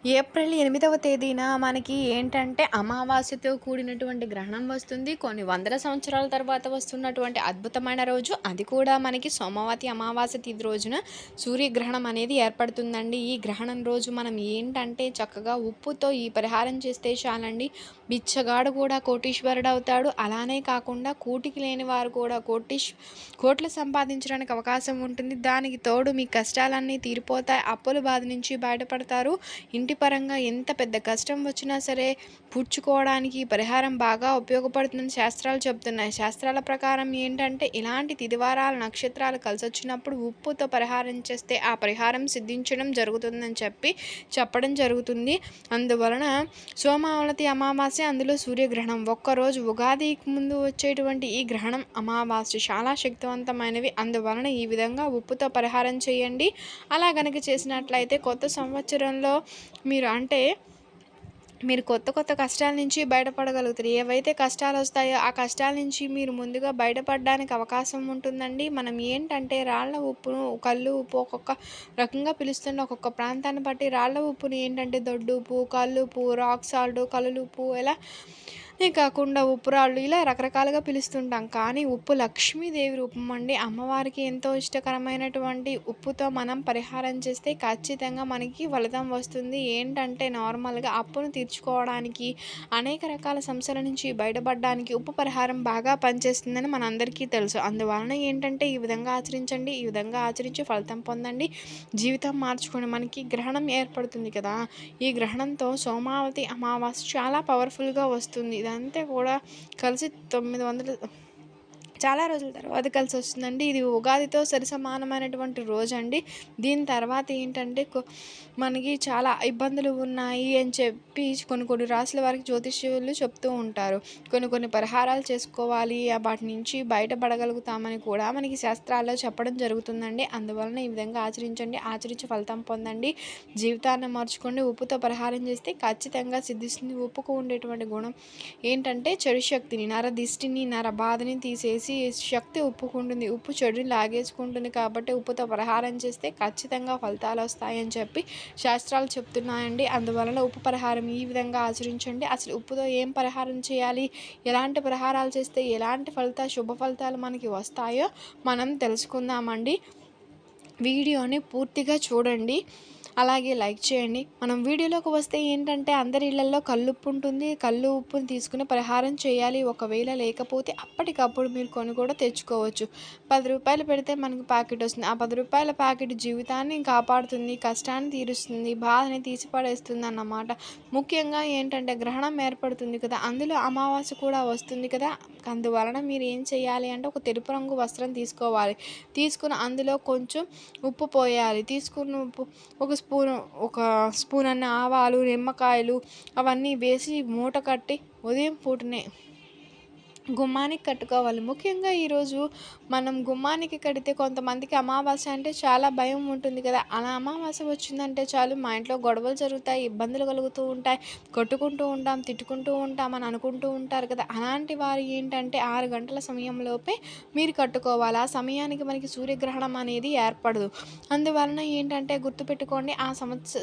April 8వ తేదీన మనకి ఏంటంటే అమావాస్యతో కూడినటువంటి గ్రహణం వస్తుంది. కొన్ని వందల సంవత్సరాల తర్వాత వస్తున్నటువంటి అద్భుతమైన రోజు. అది కూడా మనకి సోమవతి అమావాస్య తిథి రోజున సూర్యగ్రహణం అనేది ఏర్పడుతుందండి. ఈ గ్రహణం రోజు మనం ఏంటంటే చక్కగా ఉప్పుతో ఈ పరిహారం చేస్తే చాలండి. బిచ్చగాడు కూడా కోటీశ్వరుడు అవుతాడు. అలానే కాకుండా కూటికి లేని వారు కూడా కోట్లు సంపాదించడానికి అవకాశం ఉంటుంది. దానికి తోడు మీ కష్టాలన్నీ తీరిపోతాయి. అప్పుల బాధ నుంచి బయటపడతారు. ఇంటి పరంగా ఎంత పెద్ద కష్టం వచ్చినా సరే పూడ్చుకోవడానికి పరిహారం బాగా ఉపయోగపడుతుందని శాస్త్రాలు చెప్తున్నాయి. శాస్త్రాల ప్రకారం ఏంటంటే ఇలాంటి తిదివారాల నక్షత్రాలు కలిసి వచ్చినప్పుడు ఉప్పుతో పరిహారం చేస్తే ఆ పరిహారం సిద్ధించడం జరుగుతుందని చెప్పడం జరుగుతుంది. అందువలన సోమావతి అమావాస్య, అందులో సూర్యగ్రహణం ఒక్కరోజు ఉగాదికి ముందు వచ్చేటువంటి ఈ గ్రహణం అమావాస్య చాలా శక్తివంతమైనవి. అందువలన ఈ విధంగా ఉప్పుతో పరిహారం చేయండి. అలా గనక చేసినట్లయితే కొత్త సంవత్సరంలో మీరు కొత్త కష్టాల నుంచి బయటపడగలుగుతారు. ఏవైతే కష్టాలు వస్తాయో ఆ కష్టాల నుంచి మీరు ముందుగా బయటపడడానికి అవకాశం ఉంటుందండి. మనం ఏంటంటే రాళ్ళ ఉప్పును, కల్లు ఉప్పు ఒక్కొక్క రకంగా పిలుస్తుండే. ఒక్కొక్క ప్రాంతాన్ని బట్టి రాళ్ళ ఉప్పుని ఏంటంటే దొడ్డు ఉప్పు, కల్లు ఉప్పు, రాక్ సాల్ట్, కల్లులు ఉప్పు ఇలా కాకుండా ఉప్పు రాళ్ళు ఇలా రకరకాలుగా పిలుస్తుంటాం. కానీ ఉప్పు లక్ష్మీదేవి రూపం అండి. అమ్మవారికి ఎంతో ఇష్టకరమైనటువంటి ఉప్పుతో మనం పరిహారం చేస్తే ఖచ్చితంగా మనకి ఫలితం వస్తుంది. ఏంటంటే నార్మల్గా అప్పును తీర్చుకోవడానికి, అనేక రకాల సమస్యల నుంచి బయటపడడానికి ఉప్పు పరిహారం బాగా పనిచేస్తుందని మనందరికీ తెలుసు. అందువలన ఏంటంటే ఈ విధంగా ఆచరించండి. ఈ విధంగా ఆచరించి ఫలితం పొందండి. జీవితం మార్చుకోండి. మనకి గ్రహణం ఏర్పడుతుంది కదా, ఈ గ్రహణంతో సోమావతి అమావాస్య చాలా పవర్ఫుల్గా వస్తుంది. ఇదంతా కూడా కలిసి 900 చాలా రోజుల తర్వాత కలిసి వస్తుందండి. ఇది ఉగాదితో సరిసమానమైనటువంటి రోజు అండి. దీని తర్వాత ఏంటంటే మనకి చాలా ఇబ్బందులు ఉన్నాయి అని చెప్పి కొన్ని రాసుల వారికి జ్యోతిష్యులు చెప్తూ ఉంటారు. కొన్ని పరిహారాలు చేసుకోవాలి, వాటి నుంచి బయటపడగలుగుతామని కూడా మనకి శాస్త్రాల్లో చెప్పడం జరుగుతుందండి. అందువలన ఈ విధంగా ఆచరించండి. ఆచరించి ఫలితం పొందండి. జీవితాన్ని మార్చుకోండి. ఉప్పుతో పరిహారం చేస్తే ఖచ్చితంగా సిద్ధిస్తుంది. ఉప్పుకు ఉండేటువంటి గుణం ఏంటంటే చెడు శక్తిని, నరదిష్టిని, నరబాధని తీసేసి శక్తి ఉప్పుకుంటుంది. ఉప్పు చెడుని లాగేసుకుంటుంది. కాబట్టి ఉప్పుతో పరిహారం చేస్తే ఖచ్చితంగా ఫలితాలు వస్తాయని చెప్పి శాస్త్రాలు చెప్తున్నాయండి. అందువలన ఉప్పు పరిహారం ఈ విధంగా ఆచరించండి. అసలు ఉప్పుతో ఏం పరిహారం చేయాలి, ఎలాంటి పరిహారాలు చేస్తే ఎలాంటి శుభ ఫలితాలు మనకి వస్తాయో మనం తెలుసుకుందామండి. వీడియోని పూర్తిగా చూడండి, అలాగే లైక్ చేయండి. మనం వీడియోలోకి వస్తే ఏంటంటే అందరి ఇళ్లలో కల్లుప్పు ఉంటుంది. కల్లు ఉప్పుని తీసుకుని పరిహారం చేయాలి. ఒకవేళ లేకపోతే అప్పటికప్పుడు మీరు కొని కూడా తెచ్చుకోవచ్చు. 10 రూపాయలు పెడితే మనకి ప్యాకెట్ వస్తుంది. ఆ 10 రూపాయల ప్యాకెట్ జీవితాన్ని కాపాడుతుంది, కష్టాన్ని తీరుస్తుంది, బాధని తీసిపడేస్తుంది అన్నమాట. ముఖ్యంగా ఏంటంటే గ్రహణం ఏర్పడుతుంది కదా, అందులో అమావాస్య కూడా వస్తుంది కదా. అందువలన మీరు ఏం చేయాలి అంటే ఒక తెలుపు రంగు వస్త్రం తీసుకోవాలి. తీసుకుని అందులో కొంచెం ఉప్పు పోయాలి. తీసుకున్న ఉప్పు ఒక స్పూన్ అన్న ఆవాలు, నిమ్మకాయలు అవన్నీ వేసి మూట కట్టి ఉదయం పూటనే గుమ్మానికి కట్టుకోవాలి. ముఖ్యంగా ఈరోజు మనం గుమ్మానికి కడితే కొంతమందికి అమావాస్య అంటే చాలా భయం ఉంటుంది కదా. అలా అమావాస్య వచ్చిందంటే చాలు మా ఇంట్లో గొడవలు జరుగుతాయి, ఇబ్బందులు కలుగుతూ ఉంటాయి, కొట్టుకుంటూ ఉంటాం, తిట్టుకుంటూ ఉంటాం అని అనుకుంటూ ఉంటారు కదా. అలాంటి వారు ఏంటంటే 6 గంటల సమయంలోపే మీరు కట్టుకోవాలి. ఆ సమయానికి మనకి సూర్యగ్రహణం అనేది ఏర్పడదు. అందువలన ఏంటంటే గుర్తుపెట్టుకోండి, ఆ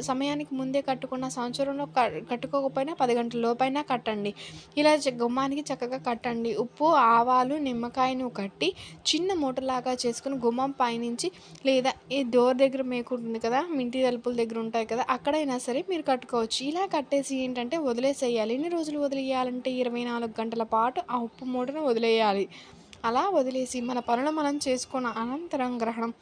సమయానికి ముందే కట్టుకున్న సంవత్సరంలో కట్టుకోకపోయినా 10 గంటల లోపైనా కట్టండి. ఇలా గుమ్మానికి చక్కగా కట్టండి. ఉప్పు, ఆవాలు, నిమ్మకాయను కట్టి చిన్న మూటలాగా చేసుకుని గుమ్మం పైనుంచి లేదా ఈ డోర్ దగ్గర మేకు ఉంటుంది కదా, ఇంటి తలుపుల దగ్గర ఉంటాయి కదా, అక్కడైనా సరే మీరు కట్టుకోవచ్చు. ఇలా కట్టేసి ఏంటంటే వదిలేసేయాలి. ఎన్ని రోజులు వదిలేయాలంటే 24 గంటల పాటు ఆ ఉప్పు మూటను వదిలేయాలి. అలా వదిలేసి మన పనులు మనం చేసుకున్న అనంతరం గ్రహణం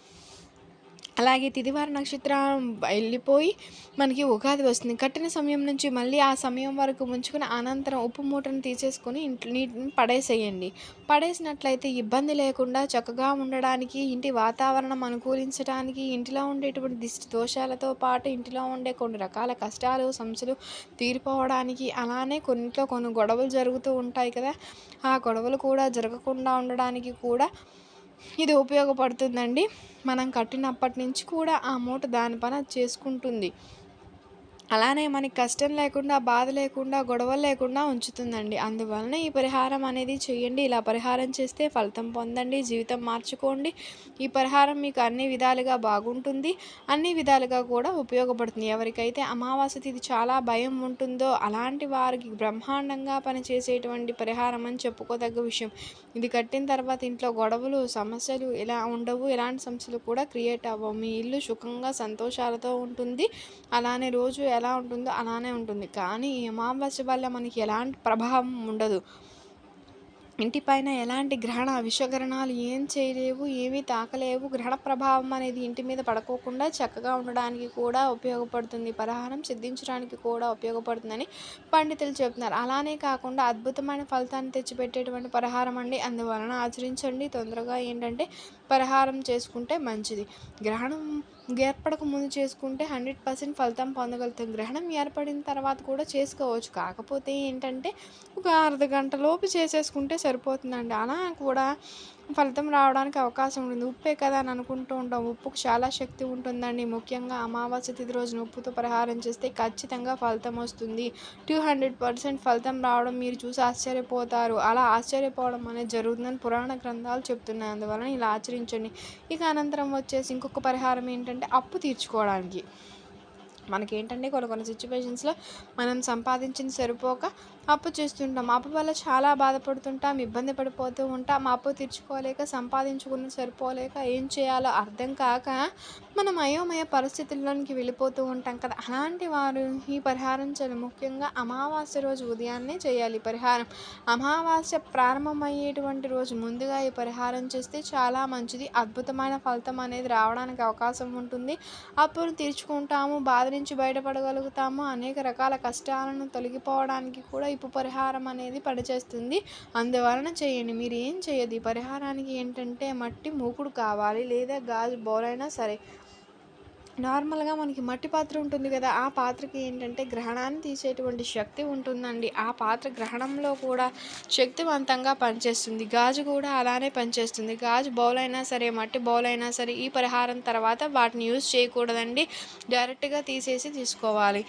అలాగే తిదివార నక్షత్రం వెళ్ళిపోయి మనకి ఉగాది వస్తుంది. కట్టిన సమయం నుంచి మళ్ళీ ఆ సమయం వరకు ఉంచుకుని అనంతరం ఉప్పు మూటను తీసేసుకొని నీటిని పడేసేయండి. పడేసినట్లయితే ఇబ్బంది లేకుండా చక్కగా ఉండడానికి, ఇంటి వాతావరణం అనుకూలించడానికి, ఇంటిలో ఉండేటువంటి దిష్టి దోషాలతో పాటు ఇంటిలో ఉండే కొన్ని రకాల కష్టాలు, సమస్యలు తీరిపోవడానికి, అలానే కొన్ని గొడవలు జరుగుతూ ఉంటాయి కదా, ఆ గొడవలు కూడా జరగకుండా ఉండడానికి కూడా ఇది ఉపయోగపడుతుందండి. మనం కట్టినప్పటి నుంచి కూడా ఆ మూట దాని పని చేసుకుంటుంది. అలానే మనకి కష్టం లేకుండా, బాధ లేకుండా, గొడవలు లేకుండా ఉంచుతుందండి. అందువలన ఈ పరిహారం అనేది చేయండి. ఇలా పరిహారం చేస్తే ఫలితం పొందండి. జీవితం మార్చుకోండి. ఈ పరిహారం మీకు అన్ని విధాలుగా బాగుంటుంది. అన్ని విధాలుగా కూడా ఉపయోగపడుతుంది. ఎవరికైతే అమావాస్య తిథి చాలా భయం ఉంటుందో అలాంటి వారికి బ్రహ్మాండంగా పనిచేసేటువంటి పరిహారం అని చెప్పుకోదగ్గ విషయం. ఇది కట్టిన తర్వాత ఇంట్లో గొడవలు, సమస్యలు ఇలా ఉండవు. ఎలాంటి సమస్యలు కూడా క్రియేట్ అవ్వవు. మీ ఇల్లు సుఖంగా, సంతోషాలతో ఉంటుంది. అలానే రోజు ఎలా ఉంటుందో అలానే ఉంటుంది. కానీ ఈ అమావాస్య వల్ల మనకి ఎలాంటి ప్రభావం ఉండదు. ఇంటిపైన ఎలాంటి విషగ్రహణాలు ఏం చేయలేవు, ఏమీ తాకలేవు. గ్రహణ ప్రభావం అనేది ఇంటి మీద పడుకోకుండా చక్కగా ఉండడానికి కూడా ఉపయోగపడుతుంది. పరిహారం సిద్ధించడానికి కూడా ఉపయోగపడుతుందని పండితులు చెబుతున్నారు. అలానే కాకుండా అద్భుతమైన ఫలితాన్ని తెచ్చిపెట్టేటువంటి పరిహారం అండి. అందువలన ఆచరించండి. తొందరగా ఏంటంటే పరిహారం చేసుకుంటే మంచిది. గ్రహణం ఏర్పడక ముందు చేసుకుంటే 100% ఫలితం పొందగలుగుతాం. గ్రహణం ఏర్పడిన తర్వాత కూడా చేసుకోవచ్చు. కాకపోతే ఏంటంటే ఒక అర్ధగంటలోపు చేసేసుకుంటే సరిపోతుందండి. అలా కూడా ఫలితం రావడానికి అవకాశం ఉంటుంది. ఉప్పే కదా అని అనుకుంటూ ఉంటాం. ఉప్పుకు చాలా శక్తి ఉంటుందండి. ముఖ్యంగా అమావాస్య తిథి రోజున ఉప్పుతో పరిహారం చేస్తే ఖచ్చితంగా ఫలితం వస్తుంది. 200% ఫలితం రావడం మీరు చూసి ఆశ్చర్యపోతారు. అలా ఆశ్చర్యపోవడం అనేది జరుగుతుందని పురాణ గ్రంథాలు చెప్తున్నాయి. అందువలన ఇలా ఆచరించండి. ఇక అనంతరం వచ్చేసి ఇంకొక పరిహారం ఏంటంటే అప్పు తీర్చుకోవడానికి. మనకేంటంటే కొన్ని సిచ్యువేషన్స్లో మనం సంపాదించింది సరిపోక అప్పు చేస్తుంటాం. అప్పు వల్ల చాలా బాధపడుతుంటాం, ఇబ్బంది పడిపోతూ ఉంటాం. అప్పు తీర్చుకోలేక, సంపాదించుకుని సరిపోలేక ఏం చేయాలో అర్థం కాక మనం అయోమయ పరిస్థితుల్లోనికి వెళ్ళిపోతూ ఉంటాం కదా. అలాంటి వారు ఈ పరిహారం చాలా ముఖ్యంగా అమావాస్య రోజు ఉదయాన్నే చేయాలి. పరిహారం అమావాస్య ప్రారంభమయ్యేటువంటి రోజు ముందుగా ఈ పరిహారం చేస్తే చాలా మంచిది. అద్భుతమైన ఫలితం అనేది రావడానికి అవకాశం ఉంటుంది. అప్పును తీర్చుకుంటాము, బాధ నుంచి బయటపడగలుగుతాము. అనేక రకాల కష్టాలను తొలగిపోవడానికి కూడా ఇప్పుడు పరిహారం అనేది పనిచేస్తుంది. అందువలన చేయండి. మీరు ఏం చేయదు. ఈ పరిహారానికి ఏంటంటే మట్టి మూకుడు కావాలి, లేదా గాజు బౌలైనా సరే. నార్మల్గా మనకి మట్టి పాత్ర ఉంటుంది కదా, ఆ పాత్రకి ఏంటంటే గ్రహణాన్ని తీసేటువంటి శక్తి ఉంటుందండి. ఆ పాత్ర గ్రహణంలో కూడా శక్తివంతంగా పనిచేస్తుంది. గాజు కూడా అలానే పనిచేస్తుంది. గాజు బౌల్ అయినా సరే, మట్టి బౌల్ అయినా సరే ఈ పరిహారం తర్వాత వాటిని యూజ్ చేయకూడదండి. డైరెక్ట్గా తీసుకోవాలి.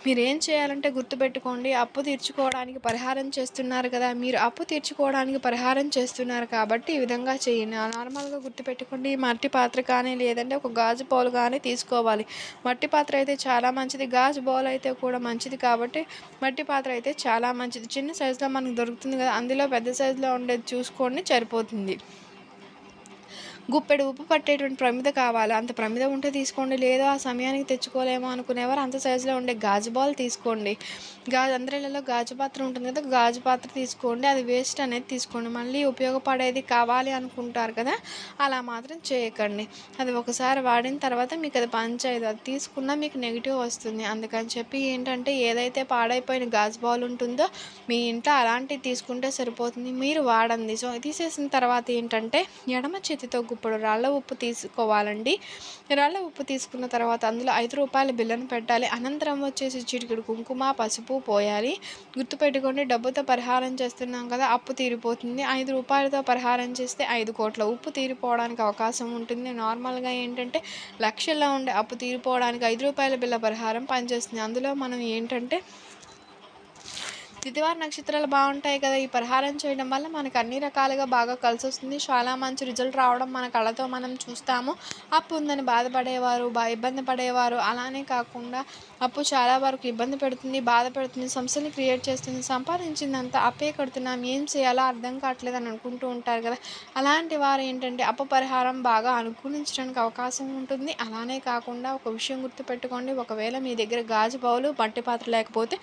మీరేం చేయాలంటే గుర్తుపెట్టుకోండి. అప్పు తీర్చుకోవడానికి పరిహారం చేస్తున్నారు కదా, మీరు అప్పు తీర్చుకోవడానికి పరిహారం చేస్తున్నారు కాబట్టి ఈ విధంగా చేయండి. నార్మల్గా గుర్తుపెట్టుకోండి. మట్టి పాత్ర కానీ లేదంటే ఒక గాజు బౌల్ కానీ తీసుకోవాలి. మట్టి పాత్ర అయితే చాలా మంచిది, గాజు బౌల్ అయితే కూడా మంచిది. కాబట్టి మట్టి పాత్ర అయితే చాలా మంచిది. చిన్న సైజులో మనకు దొరుకుతుంది కదా, అందులో పెద్ద సైజులో ఉండేది చూసుకోండి, సరిపోతుంది. గుప్పెడు ఉప్పు పట్టేటువంటి ప్రమిద కావాలి. అంత ప్రమిద ఉంటే తీసుకోండి. లేదా ఆ సమయానికి తెచ్చుకోలేమో అనుకునేవారు అంత సైజులో ఉండే గాజు బాల్ తీసుకోండి. అందరిలో గాజు పాత్ర ఉంటుంది కదా, గాజు పాత్ర తీసుకోండి. అది వేస్ట్ అనేది తీసుకోండి. మళ్ళీ ఉపయోగపడేది కావాలి అనుకుంటారు కదా, అలా మాత్రం చేయకండి. అది ఒకసారి వాడిన తర్వాత మీకు అది పనిచేయదు. అది తీసుకున్నా మీకు నెగిటివ్ వస్తుంది. అందుకని చెప్పి ఏంటంటే ఏదైతే పాడైపోయిన గాజు బాల్ ఉంటుందో మీ ఇంట్లో అలాంటివి తీసుకుంటే సరిపోతుంది. మీరు వాడండి. సో తీసేసిన తర్వాత ఏంటంటే ఎడమ చేతితో ఇప్పుడు రాళ్ళ ఉప్పు తీసుకోవాలండి. రాళ్ళ ఉప్పు తీసుకున్న తర్వాత అందులో 5 రూపాయల బిళ్ళను పెట్టాలి. అనంతరం వచ్చేసి చిటికెడు కుంకుమ, పసుపు పోయాలి. గుర్తుపెట్టుకోండి, డబ్బుతో పరిహారం చేస్తున్నాం కదా, అప్పు తీరిపోతుంది. 5 రూపాయలతో పరిహారం చేస్తే 5 కోట్ల ఉప్పు తీరిపోవడానికి అవకాశం ఉంటుంది. నార్మల్గా ఏంటంటే లక్షల్లో ఉండే అప్పు తీరిపోవడానికి 5 రూపాయల బిళ్ళ పరిహారం పనిచేస్తుంది. అందులో మనం ఏంటంటే తిథివార నక్షత్రాలు బాగుంటాయి కదా, ఈ పరిహారం చేయడం వల్ల మనకు అన్ని రకాలుగా బాగా కలిసి వస్తుంది. చాలా మంచి రిజల్ట్ రావడం మన కళ్ళతో మనం చూస్తాము. అప్పు ఉందని బాధపడేవారు, ఇబ్బంది పడేవారు, అలానే కాకుండా అప్పు చాలా వరకు ఇబ్బంది పెడుతుంది, బాధ పెడుతుంది, సమస్యని క్రియేట్ చేస్తుంది, సంపాదించిందంతా అప్పే కడుతున్నాం, ఏం చేయాలో అర్థం కావట్లేదు అని అనుకుంటూ ఉంటారు కదా. అలాంటి వారు ఏంటంటే అప్పు పరిహారం బాగా అనుకూలించడానికి అవకాశం ఉంటుంది. అలానే కాకుండా ఒక విషయం గుర్తుపెట్టుకోండి, ఒకవేళ మీ దగ్గర గాజు బౌలు, మట్టి పాత్ర లేకపోతే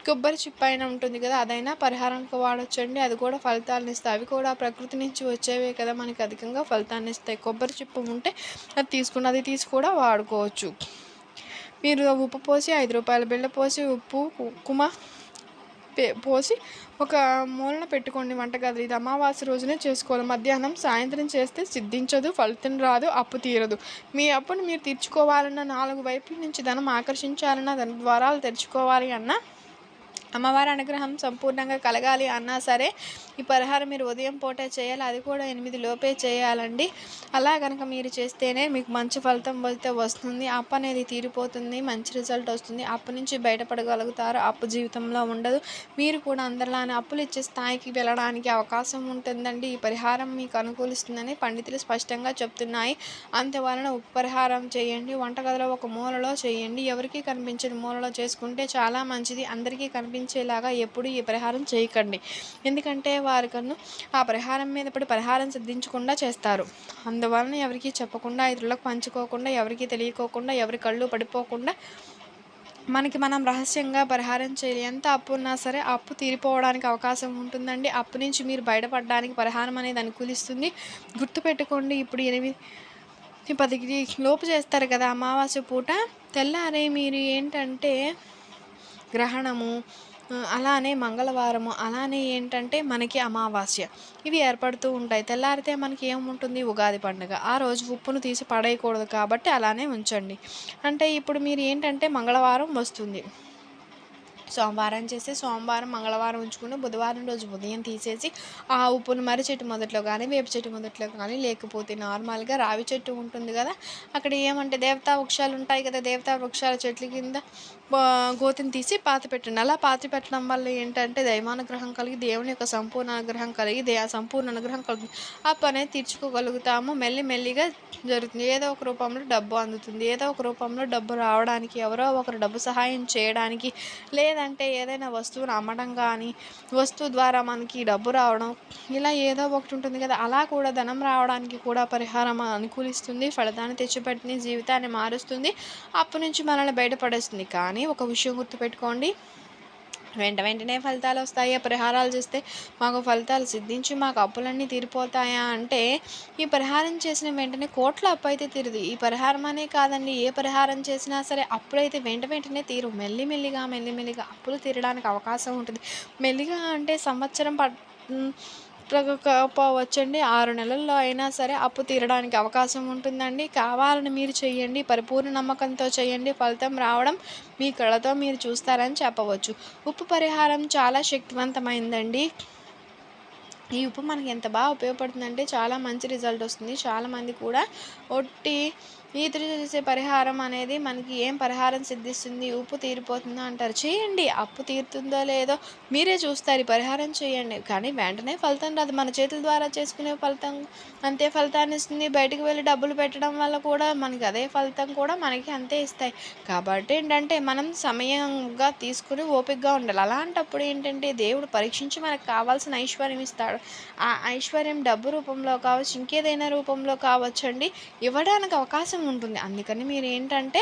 కొబ్బరి చిప్ప అయినా ఉంటుంది కదా, అదైనా పరిహారానికి వాడొచ్చండి. అది కూడా ఫలితాలను ఇస్తాయి. అవి కూడా ప్రకృతి నుంచి వచ్చేవే కదా, మనకి అధికంగా ఫలితాన్ని ఇస్తాయి. కొబ్బరి చిప్ప ఉంటే అది తీసి కూడా వాడుకోవచ్చు. మీరు ఉప్పు పోసి 5 రూపాయల బిళ్ళ పోసి ఉప్పు, కుంకుమ పోసి ఒక మూలన పెట్టుకోండి వంటగది. ఇది అమావాస్య రోజునే చేసుకోవాలి. మధ్యాహ్నం, సాయంత్రం చేస్తే సిద్ధించదు, ఫలితం రాదు, అప్పు తీరదు. మీ అప్పును మీరు తీర్చుకోవాలన్నా, 4 వైపుల నుంచి ధనం ఆకర్షించాలన్నా, దాని ద్వారాలు తెరుచుకోవాలి అన్నా అమ్మవారి అనుగ్రహం సంపూర్ణంగా కలగాలి అన్నా సరే ఈ పరిహారం మీరు ఉదయం పూటే చేయాలి, అది కూడా 8 లోపే చేయాలండి. అలా కనుక మీరు చేస్తేనే మీకు మంచి ఫలితం అయితే వస్తుంది, అప్పు అనేది తీరిపోతుంది, మంచి రిజల్ట్ వస్తుంది, అప్పు నుంచి బయటపడగలుగుతారు, అప్పు జీవితంలో ఉండదు. మీరు కూడా అందరిలానే అప్పులు ఇచ్చే స్థాయికి వెళ్ళడానికి అవకాశం ఉంటుందండి. ఈ పరిహారం మీకు అనుకూలిస్తుందని పండితులు స్పష్టంగా చెప్తున్నాయి. అందువలన ఉప్పు పరిహారం చేయండి, వంటగదిలో ఒక మూలలో చేయండి, ఎవరికీ కనిపించని మూలలో చేసుకుంటే చాలా మంచిది. అందరికీ కనిపించేలాగా ఎప్పుడు ఈ పరిహారం చేయకండి, ఎందుకంటే వారికన్నా ఆ పరిహారం మీద పడి పరిహారం సిద్ధించకుండా చేస్తారు. అందువలన ఎవరికీ చెప్పకుండా, ఇతరులకు పంచుకోకుండా, ఎవరికీ తెలియకోకుండా, ఎవరి కళ్ళు పడిపోకుండా మనకి మనం రహస్యంగా పరిహారం చేయాలి. ఎంత అప్పు ఉన్నా సరే ఆ అప్పు తీరిపోవడానికి అవకాశం ఉంటుందండి. అప్పు నుంచి మీరు బయటపడడానికి పరిహారం అనేది అనుకూలిస్తుంది. గుర్తుపెట్టుకోండి, ఇప్పుడు 8-10 లోపు చేస్తారు కదా అమావాస్య పూట. తెల్లారి మీరు ఏంటంటే గ్రహణము, అలానే మంగళవారము, అలానే ఏంటంటే మనకి అమావాస్య, ఇవి ఏర్పడుతూ ఉంటాయి. తెల్లారితే మనకి ఏముంటుంది, ఉగాది పండుగ. ఆ రోజు ఉప్పును తీసి పడేయకూడదు కాబట్టి అలానే ఉంచండి. అంటే ఇప్పుడు మీరు ఏంటంటే మంగళవారం వస్తుంది, సోమవారం చేసి సోమవారం మంగళవారం ఉంచుకుని బుధవారం రోజు ఉదయం తీసేసి ఆ ఉప్పును మర్రి చెట్టు మొదట్లో కానీ, వేప చెట్టు మొదట్లో కానీ, లేకపోతే నార్మల్గా రావి చెట్టు ఉంటుంది కదా, అక్కడ ఏమంటే దేవతా వృక్షాలు ఉంటాయి కదా, దేవతా వృక్షాల చెట్ల కింద గోతిని తీసి పాతి పెట్టండి. అలా పాతి పెట్టడం వల్ల ఏంటంటే దైవానుగ్రహం కలిగి, దేవుని యొక్క సంపూర్ణ అనుగ్రహం కలిగి, సంపూర్ణ అనుగ్రహం కలిగి ఆ పని తీర్చుకోగలుగుతాము. మెల్లిమెల్లిగా జరుగుతుంది. ఏదో ఒక రూపంలో డబ్బు అందుతుంది, ఏదో ఒక రూపంలో డబ్బు రావడానికి, ఎవరో ఒకరు డబ్బు సహాయం చేయడానికి, లేదంటే ఏదైనా వస్తువును అమ్మడం కానీ, వస్తువు ద్వారా మనకి డబ్బు రావడం, ఇలా ఏదో ఒకటి ఉంటుంది కదా, అలా కూడా ధనం రావడానికి కూడా పరిహారం అనుకూలిస్తుంది. ఫలితాన్ని తెచ్చిపెట్టిన జీవితాన్ని మారుస్తుంది, అప్పు నుంచి మనల్ని బయటపడేస్తుంది. కానీ ఒక విషయం గుర్తుపెట్టుకోండి, వెంటనే ఫలితాలు వస్తాయా పరిహారాలు చేస్తే, మాకు ఫలితాలు సిద్ధించి మాకు అప్పులన్నీ తీరిపోతాయా అంటే, ఈ పరిహారం చేసిన వెంటనే కోట్ల అప్పు అయితే తీరదు. ఈ పరిహారం అనే కాదండి, ఏ పరిహారం చేసినా సరే అప్పులైతే వెంటనే తీరు. మెల్లిమెల్లిగా అప్పులు తీరడానికి అవకాశం ఉంటుంది. మెల్లిగా అంటే సంవత్సరం పట్టకపోవచ్చండి, 6 నెలల్లో అయినా సరే అప్పు తీరడానికి అవకాశం ఉంటుందండి. కావాలని మీరు చేయండి, పరిపూర్ణ నమ్మకంతో చేయండి, ఫలితం రావడం మీ కళ్ళతో మీరు చూస్తారని చెప్పవచ్చు. ఉప్పు పరిహారం చాలా శక్తివంతమైందండి. ఈ ఉప్పు మనకి ఎంత బాగా ఉపయోగపడుతుందంటే చాలా మంచి రిజల్ట్ వస్తుంది. చాలామంది కూడా ఒట్టి ఈతరు చేసే పరిహారం అనేది మనకి ఏం పరిహారం సిద్ధిస్తుంది, ఉప్పు తీరిపోతుందా అంటారు. చేయండి, అప్పు తీరుతుందో లేదో మీరే చూస్తారు. ఈ పరిహారం చేయండి, కానీ వెంటనే ఫలితం రాదు. మన చేతుల ద్వారా చేసుకునే ఫలితం అంతే ఫలితాన్ని ఇస్తుంది. బయటకు వెళ్ళి డబ్బులు పెట్టడం వల్ల కూడా మనకి అదే ఫలితం కూడా మనకి అంతే ఇస్తాయి. కాబట్టి ఏంటంటే మనం సమయంగా తీసుకుని ఓపికగా ఉండాలి. అలాంటప్పుడు ఏంటంటే దేవుడు పరీక్షించి మనకు కావాల్సిన ఐశ్వర్యం ఇస్తాడు. ఆ ఐశ్వర్యం డబ్బు రూపంలో కావచ్చు, ఇంకేదైనా రూపంలో కావచ్చండి, ఇవ్వడానికి అవకాశం ఉంటుంది. అందుకని మీరు ఏంటంటే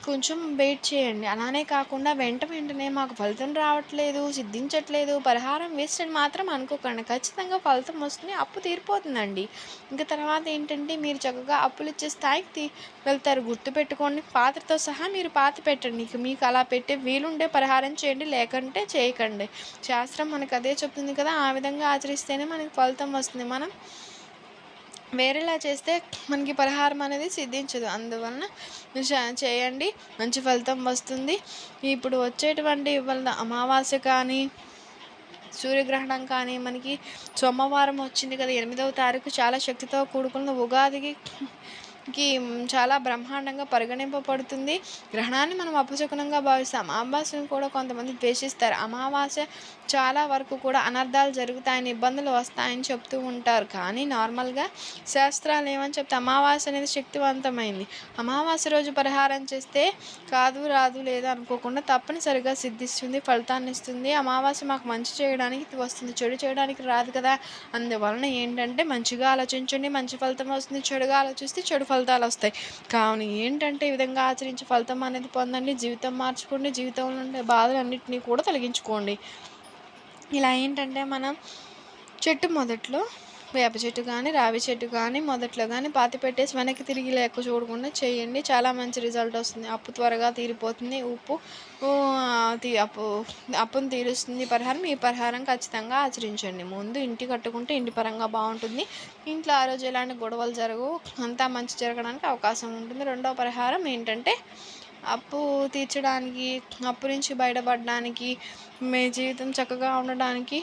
కొంచెం వెయిట్ చేయండి. అలానే కాకుండా వెంటనే మాకు ఫలితం రావట్లేదు, సిద్ధించట్లేదు, పరిహారం వేస్ట్ అని మాత్రం అనుకోకండి. ఖచ్చితంగా ఫలితం వస్తుంది, అప్పు తీరిపోతుందండి. ఇంకా తర్వాత ఏంటంటే మీరు చక్కగా అప్పులు ఇచ్చే స్థాయికి వెళ్తారు. గుర్తుపెట్టుకోండి, పాత్రతో సహా మీరు పాతి పెట్టండి. మీకు అలా పెట్టే వీలుండే పరిహారం చేయండి, లేకంటే చేయకండి. శాస్త్రం మనకు అదే చెప్తుంది కదా, ఆ విధంగా ఆచరిస్తేనే మనకి ఫలితం వస్తుంది. మనం వేరేలా చేస్తే మనకి పరిహారం అనేది సిద్ధించదు. అందువలన చేయండి, మంచి ఫలితం వస్తుంది. ఇప్పుడు వచ్చేటువంటి వల్ల అమావాస్య కానీ, సూర్యగ్రహణం కానీ, మనకి సోమవారం వచ్చింది కదా 8వ తారీఖు, చాలా శక్తితో కూడుకున్న ఉగాదికి చాలా బ్రహ్మాండంగా పరిగణింపబడుతుంది. గ్రహణాన్ని మనం అపశకునంగా భావిస్తాం. అమావాస్యను కూడా కొంతమంది ద్వేషిస్తారు. అమావాస్య చాలా వరకు కూడా అనర్థాలు జరుగుతాయని, ఇబ్బందులు వస్తాయని చెప్తూ ఉంటారు. కానీ నార్మల్గా శాస్త్రాలు ఏమని చెప్తే అమావాస్య అనేది శక్తివంతమైంది. అమావాస్య రోజు పరిహారం చేస్తే రాదు లేదా అనుకోకుండా తప్పనిసరిగా సిద్ధిస్తుంది, ఫలితాన్ని ఇస్తుంది. అమావాస్య మాకు మంచి చేయడానికి వస్తుంది, చెడు చేయడానికి రాదు కదా. అందువలన ఏంటంటే మంచిగా ఆలోచించండి, మంచి ఫలితం వస్తుంది. చెడుగా ఆలోచిస్తే చెడు ఫలితాలు వస్తాయి. కావున ఏంటంటే ఈ విధంగా ఆచరించి ఫలితం అనేది పొందండి, జీవితం మార్చుకోండి, జీవితంలో ఉండే బాధలన్నింటినీ కూడా తొలగించుకోండి. ఇలా ఏంటంటే మనం చెట్టు మొదట్లో వేప చెట్టు కానీ, రావి చెట్టు కానీ మొదట్లో కానీ పాతి పెట్టేసి వెనక్కి తిరిగి లెక్క చూడకుండా చేయండి, చాలా మంచి రిజల్ట్ వస్తుంది. అప్పు త్వరగా తీరిపోతుంది. ఉప్పు అప్పును తీరుస్తుంది పరిహారం. ఈ పరిహారం ఖచ్చితంగా ఆచరించండి. ముందు ఇంటి కట్టుకుంటే ఇంటి పరంగా బాగుంటుంది, ఇంట్లో ఆ రోజు ఎలాంటి గొడవలు జరగవు, అంతా మంచి జరగడానికి అవకాశం ఉంటుంది. రెండో పరిహారం ఏంటంటే అప్పు తీర్చడానికి, అప్పు నుంచి బయటపడడానికి, మీ జీవితం చక్కగా ఉండడానికి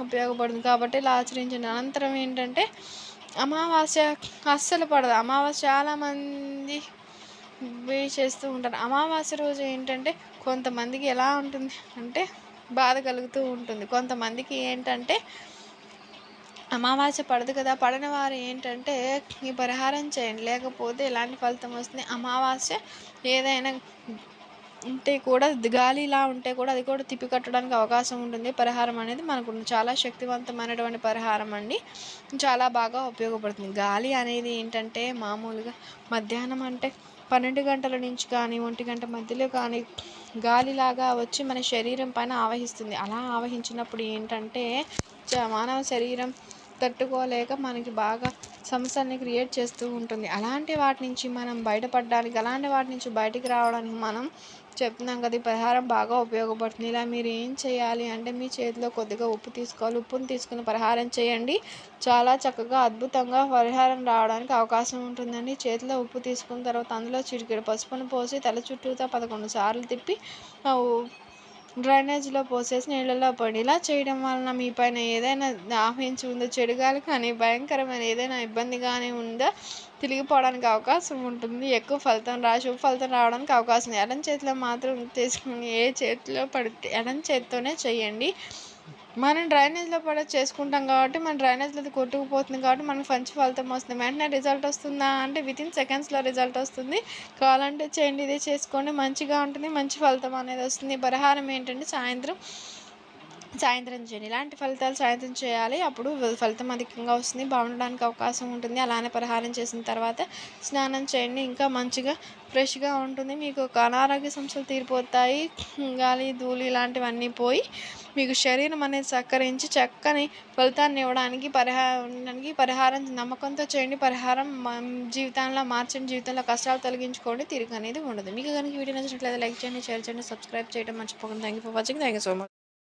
ఉపయోగపడుతుంది. కాబట్టి ఇలా ఆచరించండి. అనంతరం ఏంటంటే అమావాస్య అస్సలు పడదు. అమావాస్య చాలామంది చేస్తూ ఉంటారు. అమావాస్య రోజు ఏంటంటే కొంతమందికి ఎలా ఉంటుంది అంటే బాధ కలుగుతూ ఉంటుంది. కొంతమందికి ఏంటంటే అమావాస్య పడదు కదా, పడని వారు ఏంటంటే ఈ పరిహారం చేయండి, లేకపోతే ఎలాంటి ఫలితం వస్తుంది. అమావాస్య ఏదైనా ఉంటే కూడా గాలిలా ఉంటే కూడా అది కూడా తిప్పి కట్టడానికి అవకాశం ఉంటుంది. పరిహారం అనేది మనకు చాలా శక్తివంతమైనటువంటి పరిహారం అండి. చాలా బాగా ఉపయోగపడుతుంది. గాలి అనేది ఏంటంటే మామూలుగా మధ్యాహ్నం అంటే 12 గంటల నుంచి కానీ 1 గంట మధ్యలో కానీ గాలిలాగా వచ్చి మన శరీరం పైన ఆవహిస్తుంది. అలా ఆవహించినప్పుడు ఏంటంటే మానవ శరీరం తట్టుకోలేక మనకి బాగా సమస్యల్ని క్రియేట్ చేస్తూ ఉంటుంది. అలాంటి వాటి నుంచి మనం బయటపడడానికి, అలాంటి వాటి నుంచి బయటికి రావడానికి మనం చెప్తున్నాం కదా, ఈ పరిహారం బాగా ఉపయోగపడుతుంది. ఇలా మీరు ఏం చేయాలి అంటే మీ చేతిలో కొద్దిగా ఉప్పు తీసుకోవాలి. ఉప్పుని తీసుకుని పరిహారం చేయండి. చాలా చక్కగా అద్భుతంగా పరిహారం రావడానికి అవకాశం ఉంటుందండి. చేతిలో ఉప్పు తీసుకున్న తర్వాత అందులో చిటికెడు పసుపును పోసి తల చుట్టూతా 11 సార్లు తిప్పి డ్రైనేజ్లో పోసేసి నీళ్ళలో పడి ఇలా చేయడం వలన మీ పైన ఏదైనా ఆవహించి ఉందో, చెడుగాలి కానీ భయంకరమైన ఏదైనా ఇబ్బంది కానీ ఉందో తిరిగిపోవడానికి అవకాశం ఉంటుంది. ఎక్కువ శుభ ఫలితం రావడానికి అవకాశం ఉంది. ఎడం చేతిలో మాత్రం తీసుకుని ఏ చేతిలో పడితే ఎడం చేతితోనే చేయండి. మనం డ్రైనేజ్లో చేసుకుంటాం కాబట్టి మన డ్రైనేజ్లో కొట్టుకుపోతుంది కాబట్టి మనకు మంచి ఫలితం వస్తుంది. వెంటనే రిజల్ట్ వస్తుందా అంటే వితిన్ సెకండ్స్లో రిజల్ట్ వస్తుంది. కావాలంటే చేయండి, ఇదే చేసుకోండి, మంచిగా ఉంటుంది, మంచి ఫలితం అనేది వస్తుంది. పరిహారం ఏంటంటే సాయంత్రం చేయండి. ఇలాంటి ఫలితాలు సాయంత్రం చేయాలి. అప్పుడు ఫలితం అధికంగా వస్తుంది, బాగుండడానికి అవకాశం ఉంటుంది. అలానే పరిహారం చేసిన తర్వాత స్నానం చేయండి, ఇంకా మంచిగా ఫ్రెష్గా ఉంటుంది. మీకు అనారోగ్య సమస్యలు తీరిపోతాయి. గాలి ధూళి ఇలాంటివన్నీ పోయి మీకు శరీరం అనేది సహకరించి చక్కని ఫలితాన్ని ఇవ్వడానికి పరిహారం నమ్మకంతో చేయండి. పరిహారం జీవితంలో మార్చండి. జీవితంలో కష్టాలు తొలగించుకోండి. తిరిగి అనేది ఉండదు. మీకు కనుక వీడియో నచ్చినట్లయితే లైక్ చేయండి, షేర్ చేయండి, సబ్స్క్రైబ్ చేయడం మర్చిపోకండి. Thank you for watching. Thank you so much.